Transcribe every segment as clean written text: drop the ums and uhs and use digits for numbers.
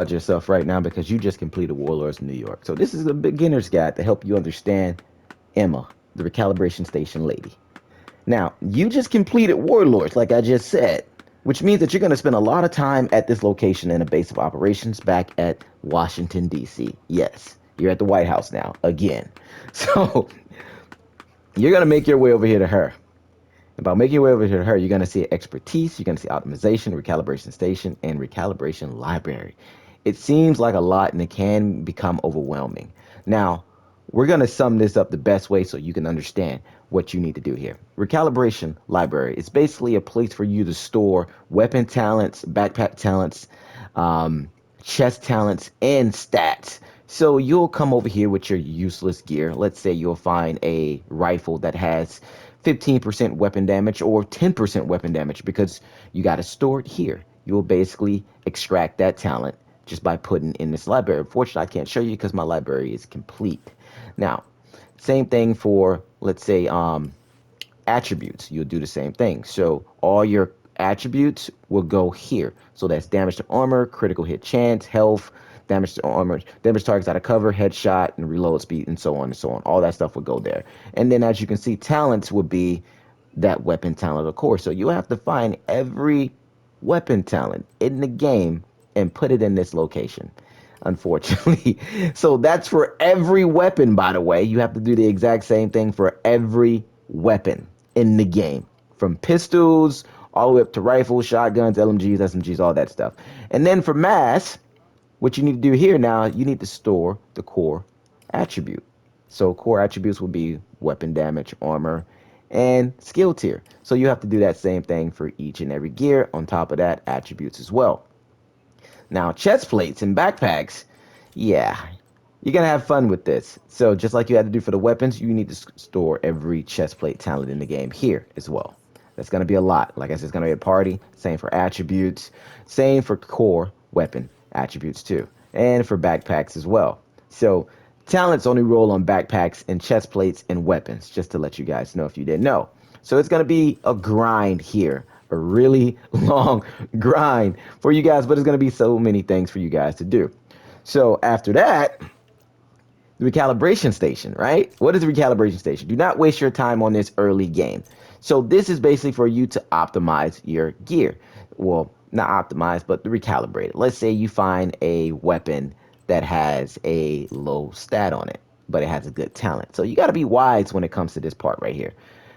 yourself right now because you just completed Warlords of New York. So this is a beginner's guide to help you understand Emma, the recalibration station lady. Now, you just completed Warlords, like I just said, which means that you're going to spend a lot of time at this location in a base of operations back at Washington, D.C. Yes, you're at the White House now, again. So you're going to make your way over here to her. About making your way over to her, you're going to see expertise, you're going to see optimization, recalibration station, and recalibration library. It seems like a lot and it can become overwhelming. Now, we're going to sum this up the best way so you can understand what you need to do here. Recalibration library is basically a place for you to store weapon talents, backpack talents, chest talents, and stats. So you'll come over here with your useless gear. Let's say you'll find a rifle that has 15% weapon damage or 10% weapon damage because you got to store it here. You'll basically extract that talent just by putting in this library. Unfortunately, I can't show you because my library is complete. Now, same thing for, let's say, attributes. You'll do the same thing. So all your attributes will go here. So that's damage to armor, critical hit chance, health, damage to armor, damage targets out of cover, headshot, and reload speed, and so on and so on. All that stuff would go there. And then as you can see, talents would be that weapon talent, of course. So you have to find every weapon talent in the game and put it in this location, unfortunately. So that's for every weapon, by the way. You have to do the exact same thing for every weapon in the game, from pistols all the way up to rifles, shotguns, LMGs, SMGs, all that stuff. And then for mass, what you need to do here now, you need to store the core attribute. So core attributes will be weapon damage, armor, and skill tier. So you have to do that same thing for each and every gear. On top of that, attributes as well. Now, chest plates and backpacks, yeah, you're gonna have fun with this. So just like you had to do for the weapons, you need to store every chest plate talent in the game here as well. That's gonna be a lot. Like I said, it's gonna be a party. Same for attributes. Same for core weapon attributes too, and for backpacks as well. So talents only roll on backpacks and chest plates and weapons, just to let you guys know if you didn't know. So it's gonna be a grind here, a really long grind for you guys, but it's gonna be so many things for you guys to do. So after that, the recalibration station, right? What is the recalibration station? Do not waste your time on this early game. So this is basically for you to optimize your gear. Well, not optimize, but recalibrate it. Let's say you find a weapon that has a low stat on it, but it has a good talent. So you got to be wise when it comes to this part right here,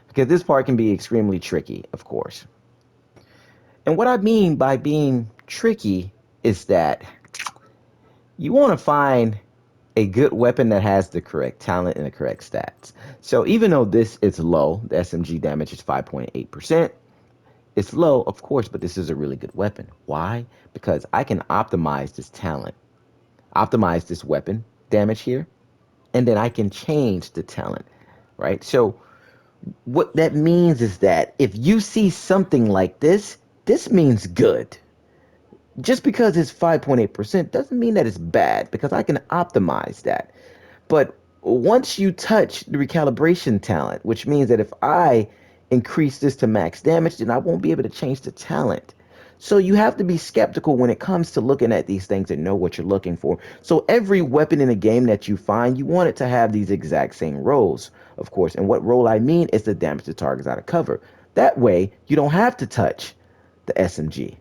because this part can be extremely tricky, of course. And what I mean by being tricky is that you want to find a good weapon that has the correct talent and the correct stats. So even though this is low, the SMG damage is 5.8%. It's low, of course, but this is a really good weapon. Why? Because I can optimize this talent, optimize this weapon damage here, and then I can change the talent, right? So what that means is that if you see something like this means good. Just because it's 5.8% doesn't mean that it's bad because I can optimize that. But once you touch the recalibration talent, which means that if I increase this to max damage, then I won't be able to change the talent. So you have to be skeptical when it comes to looking at these things and know what you're looking for. So every weapon in a game that you find, you want it to have these exact same roles, of course. And what role I mean is the damage to targets out of cover. That way, you don't have to touch the SMG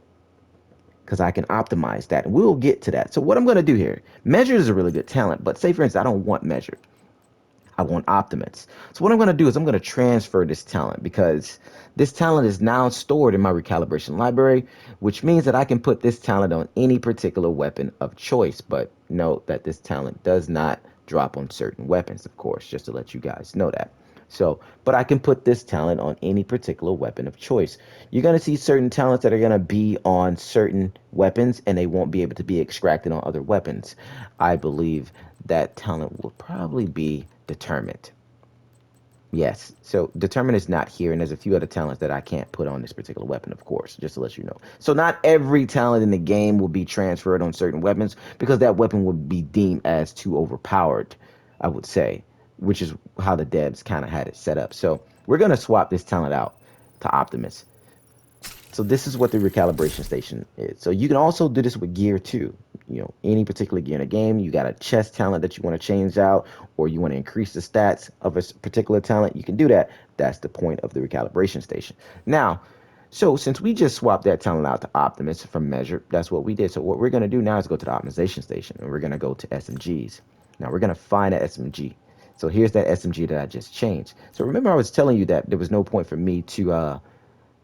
because I can optimize that. And we'll get to that. So what I'm going to do here, measure is a really good talent, but say for instance, I don't want measure. I want optimists. So what I'm going to do is I'm going to transfer this talent because this talent is now stored in my recalibration library, which means that I can put this talent on any particular weapon of choice. But note that this talent does not drop on certain weapons, of course, just to let you guys know that. So, but I can put this talent on any particular weapon of choice. You're going to see certain talents that are going to be on certain weapons and they won't be able to be extracted on other weapons. I believe that talent will probably be determined. Yes, so determined is not here, and there's a few other talents that I can't put on this particular weapon, of course, just to let you know. So not every talent in the game will be transferred on certain weapons because that weapon would be deemed as too overpowered, I would say, which is how the devs kind of had it set up. So we're going to swap this talent out to Optimus. So this is what the recalibration station is. So you can also do this with gear too. any particular gear in a game, you got a chest talent that you want to change out, or you want to increase the stats of a particular talent, you can do that. That's the point of the recalibration station. Now, so since we just swapped that talent out to Optimus from Measure, that's what we did. So what we're going to do now is go to the optimization station, and we're going to go to SMGs. Now we're going to find that SMG. So here's that SMG that I just changed. So remember I was telling you that there was no point for me to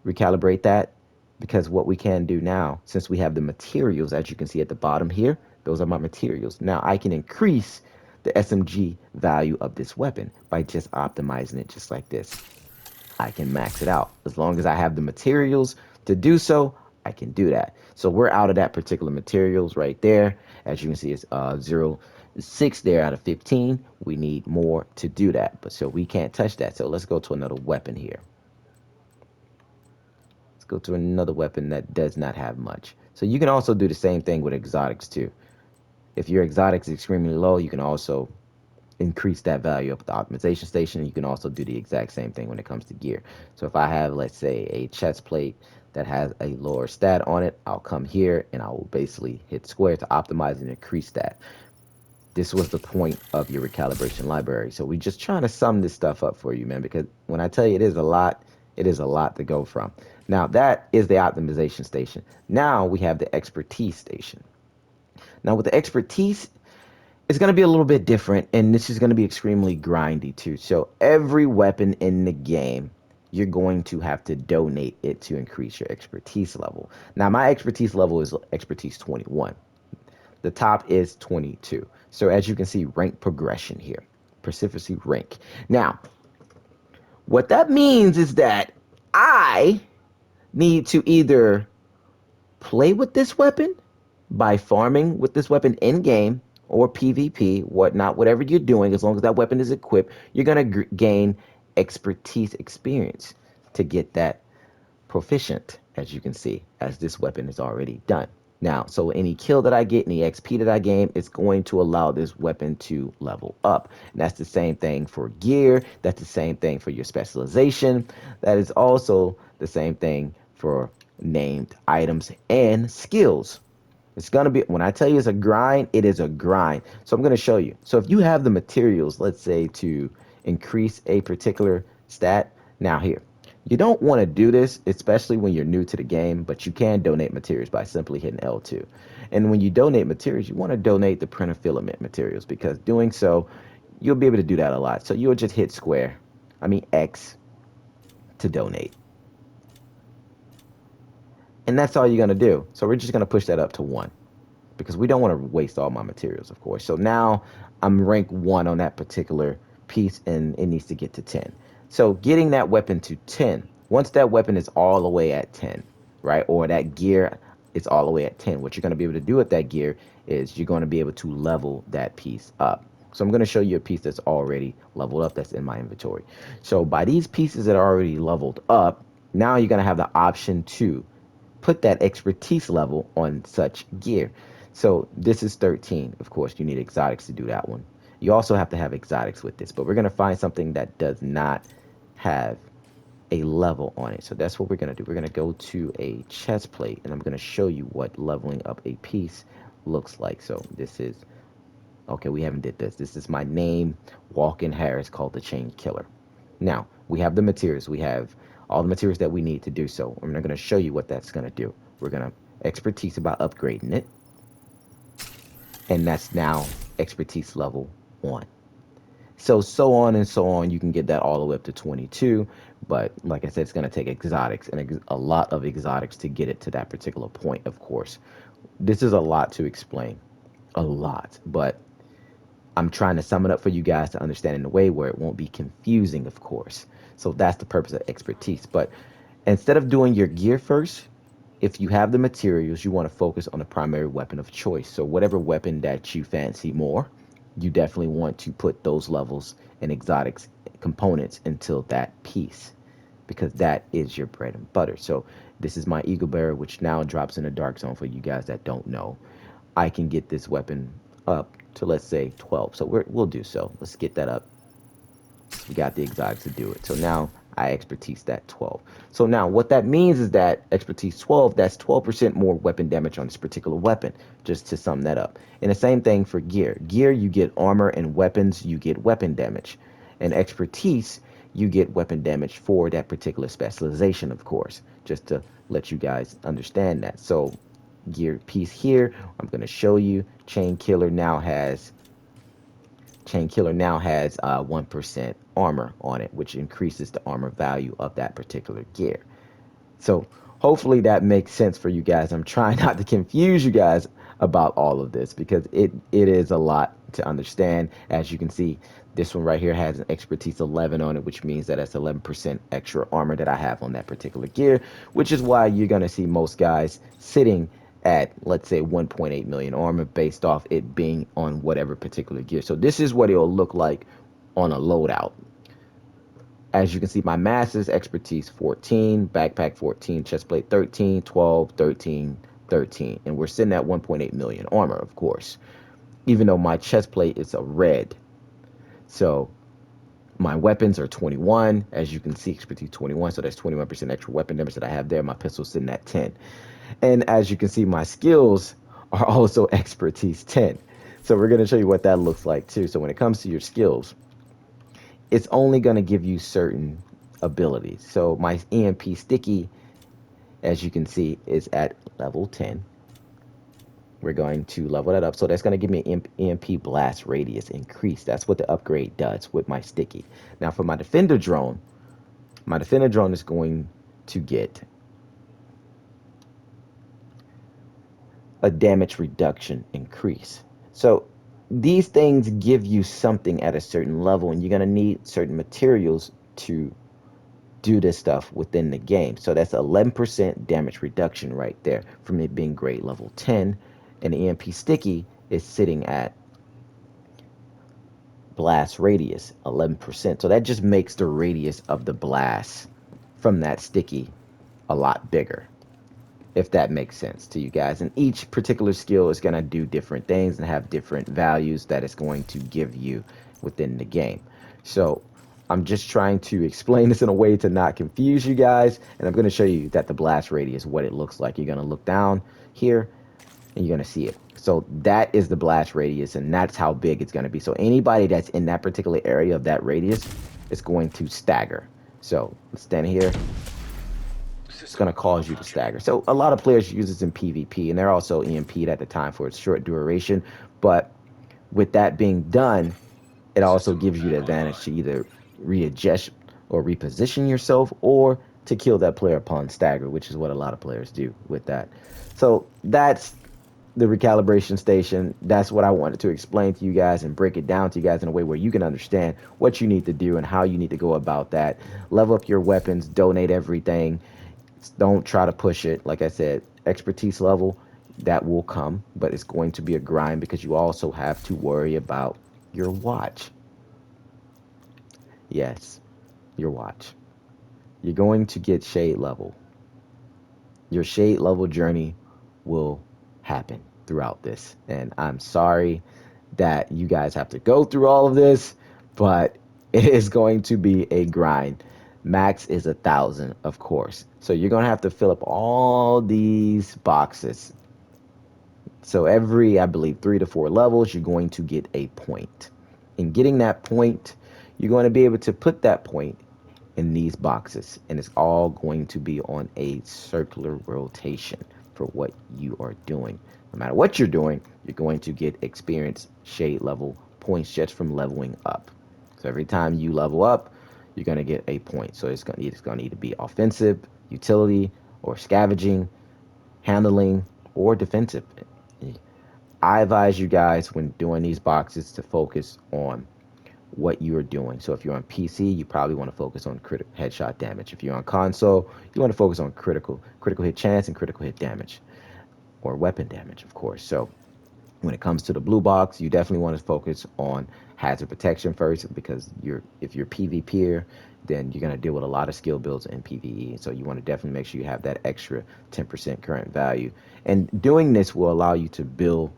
recalibrate that, because what we can do now, since we have the materials, as you can see at the bottom here, those are my materials. Now I can increase the SMG value of this weapon by just optimizing it just like this. I can max it out. As long as I have the materials to do so, I can do that. So we're out of that particular materials right there. As you can see, it's 0.6 there out of 15. We need more to do that, but so we can't touch that. So let's go to another weapon here. Let's go to another weapon that does not have much. So you can also do the same thing with exotics too. If your exotics is extremely low, you can also increase that value up at the optimization station. You can also do the exact same thing when it comes to gear. So if I have, let's say, a chest plate that has a lower stat on it, I'll come here and I will basically hit square to optimize and increase that. This was the point of your recalibration library. So we're just trying to sum this stuff up for you, man, because when I tell you it is a lot to go from. Now that is the optimization station. Now we have the expertise station. Now with the expertise, it's going to be a little bit different, and this is going to be extremely grindy too. So every weapon in the game, you're going to have to donate it to increase your expertise level. Now my expertise level is expertise 21. The top is 22. So as you can see, rank progression here, proficiency rank. Now, what that means is that I need to either play with this weapon by farming with this weapon in game or PvP, whatnot, whatever you're doing, as long as that weapon is equipped, you're going to gain expertise experience to get that proficient, as you can see, as this weapon is already done. Now, so any kill that I get, any XP that I gain, it's going to allow this weapon to level up. And that's the same thing for gear. That's the same thing for your specialization. That is also the same thing for named items and skills. It's going to be, when I tell you it's a grind, it is a grind. So I'm going to show you. So if you have the materials, let's say to increase a particular stat, now here, you don't want to do this, especially when you're new to the game, but you can donate materials by simply hitting L2. And when you donate materials, you want to donate the printer filament materials, because doing so, you'll be able to do that a lot. So you'll just hit X to donate. And that's all you're going to do. So we're just going to push that up to 1, because we don't want to waste all my materials, of course. So now I'm rank 1 on that particular piece, and it needs to get to 10. So getting that weapon to 10, once that weapon is all the way at 10, right, or that gear is all the way at 10, what you're going to be able to do with that gear is you're going to be able to level that piece up. So I'm going to show you a piece that's already leveled up that's in my inventory. So by these pieces that are already leveled up, now you're going to have the option to put that expertise level on such gear. So this is 13. Of course, you need exotics to do that one. You also have to have exotics with this, but we're going to find something that does not have a level on it. So that's what we're going to do. We're going to go to a chest plate, and I'm going to show you what leveling up a piece looks like. So this is, okay, we haven't did this. This is my name, Walken Harris, called the Chain Killer. Now, we have the materials. We have all the materials that we need to do so. I'm not going to show you what that's going to do. We're going to expertise about upgrading it. And that's now expertise level 1. So on and so on. You can get that all the way up to 22. But like I said, it's going to take exotics and a lot of exotics to get it to that particular point, of course. This is a lot to explain. A lot. But I'm trying to sum it up for you guys to understand in a way where it won't be confusing, of course. So that's the purpose of expertise. But instead of doing your gear first, if you have the materials, you want to focus on the primary weapon of choice. So whatever weapon that you fancy more, you definitely want to put those levels and exotics components into that piece, because that is your bread and butter. So this is my Eagle Bearer, which now drops in a dark zone for you guys that don't know. I can get this weapon up to, let's say, 12. So we'll do so. Let's get that up. We got the exotics to do it. So now I expertise that 12. So now what that means is that expertise 12, that's 12% more weapon damage on this particular weapon, just to sum that up. And the same thing for gear. Gear, you get armor, and weapons, you get weapon damage. And expertise, you get weapon damage for that particular specialization, of course, just to let you guys understand that. So gear piece here, I'm going to show you. Chain Killer now has 1% armor on it, which increases the armor value of that particular gear. So hopefully that makes sense for you guys. I'm trying not to confuse you guys about all of this because it is a lot to understand. As you can see, this one right here has an expertise 11 on it, which means that it's 11% extra armor that I have on that particular gear, which is why you're going to see most guys sitting at, let's say, 1.8 million armor based off it being on whatever particular gear. So this is what it'll look like on a loadout. As you can see, my master's expertise 14, backpack 14, chestplate 13, 12, 13, 13. And we're sitting at 1.8 million armor, of course, even though my chestplate is a red. So my weapons are 21. As you can see, expertise 21. So that's 21% extra weapon damage that I have there. My pistol's sitting at 10. And as you can see, my skills are also expertise 10. So we're going to show you what that looks like too. So when it comes to your skills, it's only going to give you certain abilities. So my EMP sticky, as you can see, is at level 10. We're going to level that up. So that's going to give me an EMP blast radius increase. That's what the upgrade does with my sticky. Now for my defender drone is going to get a damage reduction increase. So these things give you something at a certain level, and you're going to need certain materials to do this stuff within the game. So that's 11% damage reduction right there from it being grade level 10. And the EMP sticky is sitting at blast radius 11%. So that just makes the radius of the blast from that sticky a lot bigger, if that makes sense to you guys. And each particular skill is going to do different things and have different values that it's going to give you within the game. So I'm just trying to explain this in a way to not confuse you guys. And I'm going to show you that the blast radius, what it looks like. You're going to look down here and you're going to see it. So that is the blast radius, and that's how big it's going to be. So anybody that's in that particular area of that radius is going to stagger. So let's stand here. It's going to cause you to stagger. So a lot of players use this in PvP, and they're also EMP'd at the time for its short duration. But with that being done, it also gives you the advantage to either readjust or reposition yourself, or to kill that player upon stagger, which is what a lot of players do with that. So that's the recalibration station. That's what I wanted to explain to you guys and break it down to you guys in a way where you can understand what you need to do and how you need to go about that. Level up your weapons, donate everything. Don't try to push it. Like I said, expertise level, that will come, but it's going to be a grind because you also have to worry about your watch. Yes, your watch. You're going to get shade level. Your shade level journey will happen throughout this. And I'm sorry that you guys have to go through all of this, but it is going to be a grind. Max is 1,000, of course. So you're going to have to fill up all these boxes. So every, I believe, 3 to 4 levels, you're going to get a point. In getting that point, you're going to be able to put that point in these boxes, and it's all going to be on a circular rotation for what you are doing. No matter what you're doing, you're going to get experience shade level points just from leveling up. So every time you level up, you're going to get a point. So it's going to either be offensive, utility, or scavenging, handling, or defensive. I advise you guys when doing these boxes to focus on what you are doing. So if you're on PC, you probably want to focus on critical headshot damage. If you're on console, you want to focus on critical hit chance and critical hit damage, or weapon damage, of course. So when it comes to the blue box, you definitely want to focus on hazard protection first, because if you're PvPer, then you're going to deal with a lot of skill builds in PvE. So you want to definitely make sure you have that extra 10% current value. And doing this will allow you to build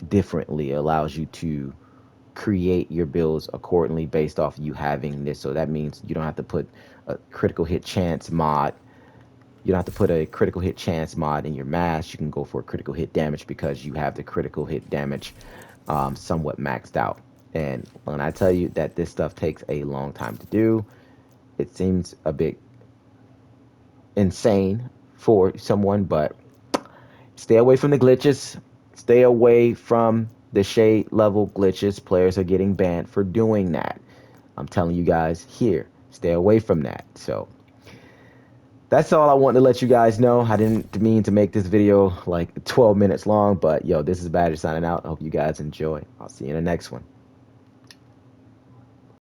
differently. It allows you to create your builds accordingly based off you having this. So that means you don't have to put a critical hit chance mod. You don't have to put a critical hit chance mod in your mass. You can go for critical hit damage because you have the critical hit damage somewhat maxed out. And when I tell you that this stuff takes a long time to do, it seems a bit insane for someone, but stay away from the glitches. Stay away from the shade level glitches. Players are getting banned for doing that. I'm telling you guys here, stay away from that. So that's all I wanted to let you guys know. I didn't mean to make this video like 12 minutes long, but yo, this is Badger signing out. I hope you guys enjoy. I'll see you in the next one.